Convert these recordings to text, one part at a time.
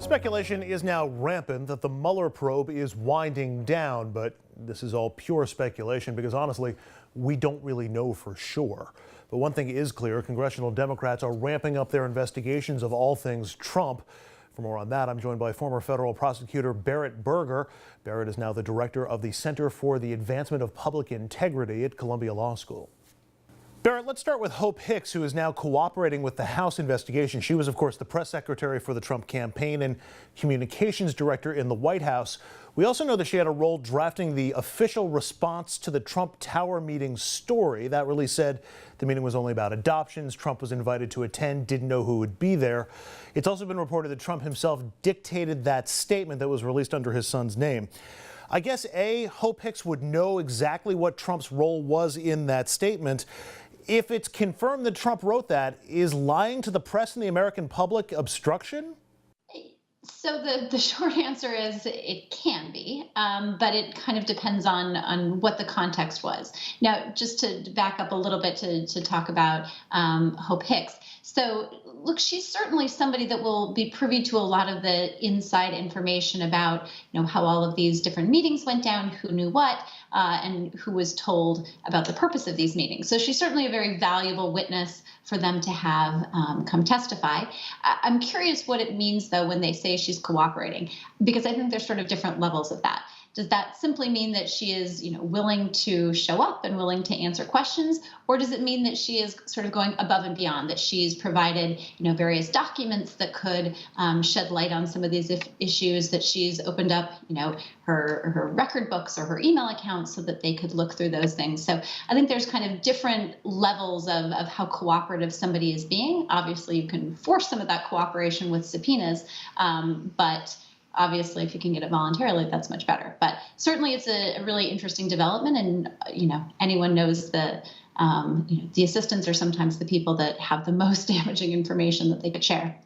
Speculation is now rampant that the Mueller probe is winding down, but this is all pure speculation because honestly, we don't really know for sure. But one thing is clear, congressional Democrats are ramping up their investigations of all things Trump. For more on that, I'm joined by former federal prosecutor Barrett Berger. Barrett is now the director of the Center for the Advancement of Public Integrity at Columbia Law School. Barrett, let's start with Hope Hicks, who is now cooperating with the House investigation. She was, of course, the press secretary for the Trump campaign and communications director in the White House. We also know that she had a role drafting the official response to the Trump Tower meeting story. That release said the meeting was only about adoptions. Trump was invited to attend, didn't know who would be there. It's also been reported that Trump himself dictated that statement that was released under his son's name. I guess, Hope Hicks would know exactly what Trump's role was in that statement. If it's confirmed that Trump wrote that, is lying to the press and the American public obstruction? So the short answer is it can be, but it kind of depends on what the context was. Now, just to back up a little bit to talk about Hope Hicks. So, look, she's certainly somebody that will be privy to a lot of the inside information about, how all of these different meetings went down, who knew what, and who was told about the purpose of these meetings. So she's certainly a very valuable witness for them to have come testify. I'm curious what it means, though, when they say she's cooperating, because I think there's sort of different levels of that. Does that simply mean that she is, willing to show up and willing to answer questions? Or does it mean that she is sort of going above and beyond, that she's provided, various documents that could shed light on some of these issues, that she's opened up, her record books or her email accounts so that they could look through those things? So I think there's kind of different levels of how cooperative somebody is being. Obviously, you can force some of that cooperation with subpoenas, but obviously, if you can get it voluntarily, that's much better. But certainly, it's a really interesting development, and anyone knows that the assistants are sometimes the people that have the most damaging information that they could share.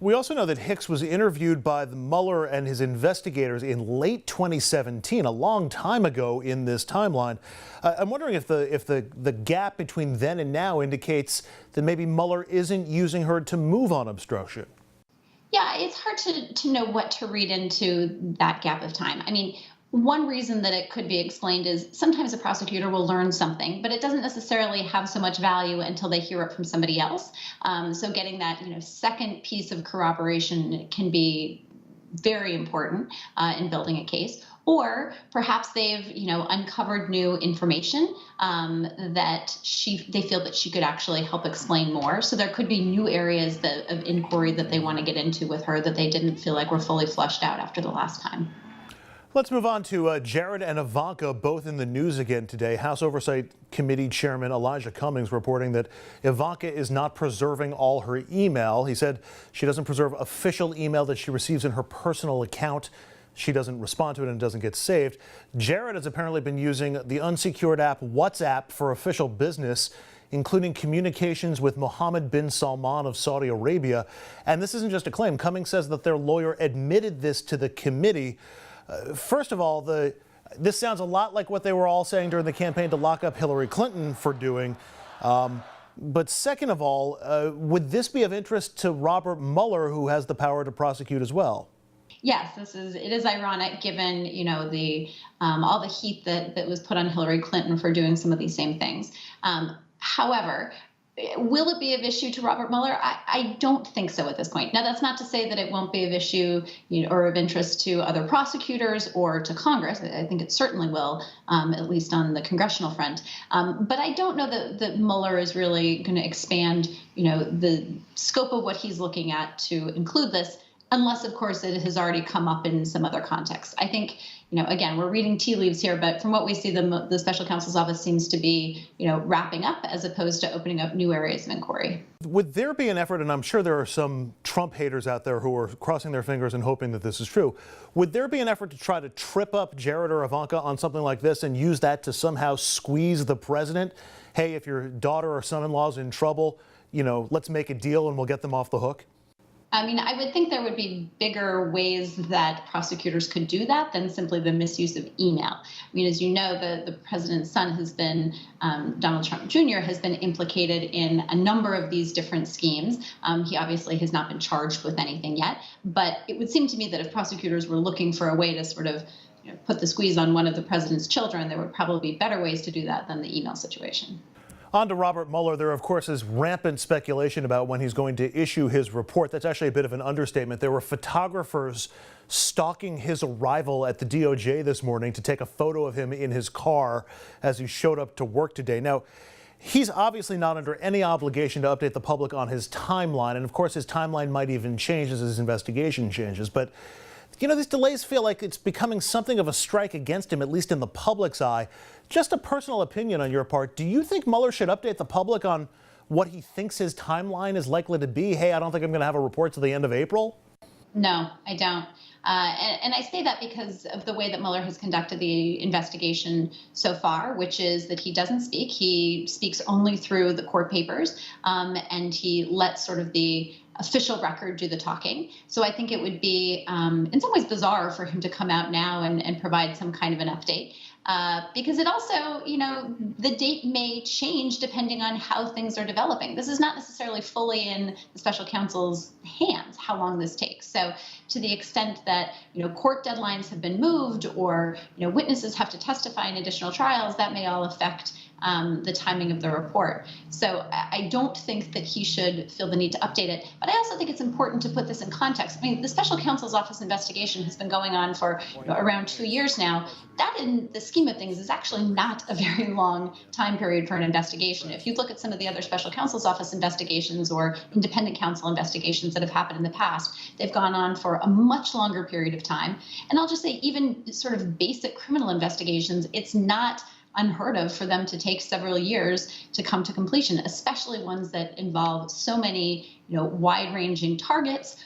We also know that Hicks was interviewed by the Mueller and his investigators in late 2017, a long time ago in this timeline. I'm wondering if the gap between then and now indicates that maybe Mueller isn't using her to move on obstruction. Yeah, it's hard to know what to read into that gap of time. I mean, one reason that it could be explained is sometimes a prosecutor will learn something, but it doesn't necessarily have so much value until they hear it from somebody else. So getting that second piece of corroboration can be very important in building a case. Or perhaps they've, uncovered new information that they feel that she could actually help explain more. So there could be new areas of inquiry that they want to get into with her that they didn't feel like were fully fleshed out after the last time. Let's move on to Jared and Ivanka, both in the news again today. House Oversight Committee Chairman Elijah Cummings reporting that Ivanka is not preserving all her email. He said she doesn't preserve official email that she receives in her personal account. She doesn't respond to it and it doesn't get saved. Jared has apparently been using the unsecured app WhatsApp for official business, including communications with Mohammed bin Salman of Saudi Arabia. And this isn't just a claim. Cummings says that their lawyer admitted this to the committee. First of all, this sounds a lot like what they were all saying during the campaign to lock up Hillary Clinton for doing. But second of all, would this be of interest to Robert Mueller, who has the power to prosecute as well? Yes, it is ironic given, the all the heat that was put on Hillary Clinton for doing some of these same things. However, will it be of issue to Robert Mueller? I don't think so at this point. Now, that's not to say that it won't be of issue or of interest to other prosecutors or to Congress. I think it certainly will, at least on the congressional front. But I don't know that Mueller is really going to expand, the scope of what he's looking at to include this, unless, of course, it has already come up in some other context. I think, again, we're reading tea leaves here, but from what we see, the special counsel's office seems to be, wrapping up as opposed to opening up new areas of inquiry. Would there be an effort, and I'm sure there are some Trump haters out there who are crossing their fingers and hoping that this is true, would there be an effort to try to trip up Jared or Ivanka on something like this and use that to somehow squeeze the president? Hey, if your daughter or son-in-law is in trouble, let's make a deal and we'll get them off the hook? I mean, I would think there would be bigger ways that prosecutors could do that than simply the misuse of email. I mean, as you know, the president's son has been, Donald Trump Jr. has been implicated in a number of these different schemes. He obviously has not been charged with anything yet, but it would seem to me that if prosecutors were looking for a way to sort of put the squeeze on one of the president's children, there would probably be better ways to do that than the email situation. On to Robert Mueller. There, of course, is rampant speculation about when he's going to issue his report. That's actually a bit of an understatement. There were photographers stalking his arrival at the DOJ this morning to take a photo of him in his car as he showed up to work today. Now, he's obviously not under any obligation to update the public on his timeline. And of course, his timeline might even change as his investigation changes. But these delays feel like it's becoming something of a strike against him, at least in the public's eye. Just a personal opinion on your part. Do you think Mueller should update the public on what he thinks his timeline is likely to be? Hey, I don't think I'm going to have a report till the end of April. No, I don't. And I say that because of the way that Mueller has conducted the investigation so far, which is that he doesn't speak. He speaks only through the court papers, and he lets sort of the official record do the talking. So I think it would be in some ways bizarre for him to come out now and provide some kind of an update. Because it also, the date may change depending on how things are developing. This is not necessarily fully in the special counsel's hands, how long this takes. So to the extent that, court deadlines have been moved or, witnesses have to testify in additional trials, that may all affect the timing of the report. So I don't think that he should feel the need to update it. But I also think it's important to put this in context. I mean, the special counsel's office investigation has been going on for around 2 years now. That, in the scheme of things, is actually not a very long time period for an investigation. If you look at some of the other special counsel's office investigations or independent counsel investigations that have happened in the past, they've gone on for a much longer period of time. And I'll just say, even sort of basic criminal investigations, it's not unheard of for them to take several years to come to completion, especially ones that involve so many, wide-ranging targets,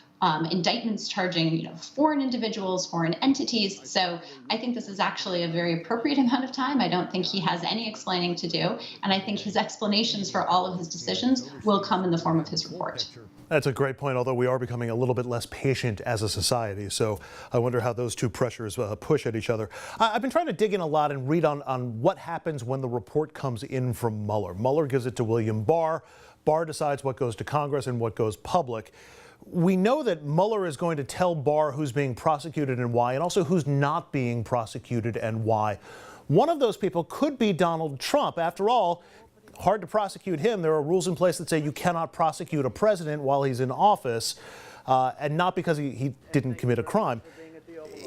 indictments charging, foreign individuals, foreign entities. So I think this is actually a very appropriate amount of time. I don't think he has any explaining to do, and I think his explanations for all of his decisions will come in the form of his report. That's a great point, although we are becoming a little bit less patient as a society. So I wonder how those two pressures push at each other. I've been trying to dig in a lot and read on what happens when the report comes in from Mueller. Mueller gives it to William Barr. Barr decides what goes to Congress and what goes public. We know that Mueller is going to tell Barr who's being prosecuted and why, and also who's not being prosecuted and why. One of those people could be Donald Trump. After all, hard to prosecute him. There are rules in place that say you cannot prosecute a president while he's in office, and not because he didn't commit a crime.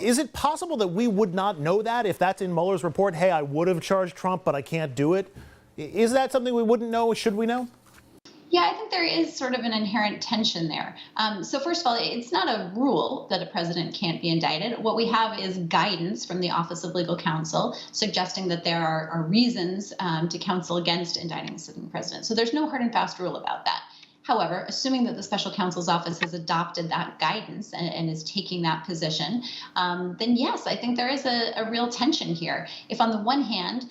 Is it possible that we would not know that if that's in Mueller's report? Hey, I would have charged Trump, but I can't do it. Is that something we wouldn't know? Should we know? Yeah, I think there is sort of an inherent tension there. So first of all, it's not a rule that a president can't be indicted. What we have is guidance from the Office of Legal Counsel suggesting that there are reasons to counsel against indicting a sitting president. So there's no hard and fast rule about that. However, assuming that the special counsel's office has adopted that guidance and is taking that position, then yes, I think there is a real tension here. If on the one hand,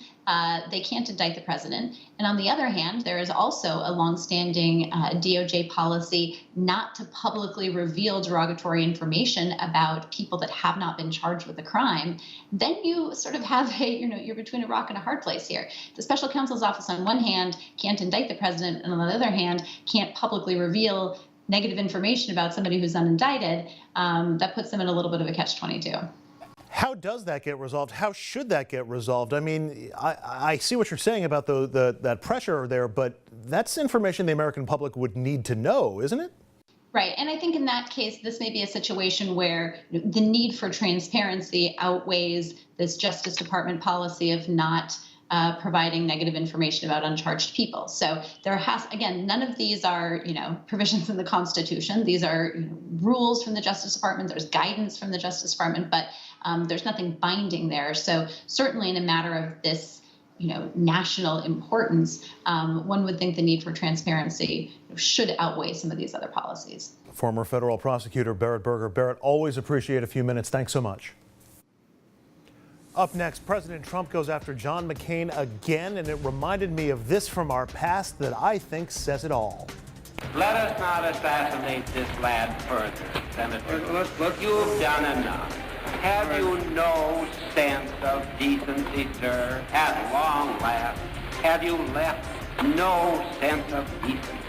they can't indict the president, and on the other hand, there is also a longstanding DOJ policy not to publicly reveal derogatory information about people that have not been charged with a crime, then you sort of have you're between a rock and a hard place here. The special counsel's office on one hand can't indict the president, and on the other hand can't publicly reveal negative information about somebody who's unindicted. That puts them in a little bit of a catch-22. How does that get resolved? How should that get resolved? I mean, I see what you're saying about that pressure there, but that's information the American public would need to know, isn't it? Right. And I think in that case, this may be a situation where the need for transparency outweighs this Justice Department policy of not providing negative information about uncharged people. So there again, none of these are, provisions in the Constitution. These are rules from the Justice Department. There's guidance from the Justice Department, but there's nothing binding there. So certainly in a matter of this, national importance, one would think the need for transparency should outweigh some of these other policies. Former federal prosecutor Barrett Berger. Barrett, always appreciate a few minutes. Thanks so much. Up next, President Trump goes after John McCain again, and it reminded me of this from our past that I think says it all. Let us not assassinate this lad further, Senator. Look, you've done enough. Have you no sense of decency, sir? At long last, have you left no sense of decency?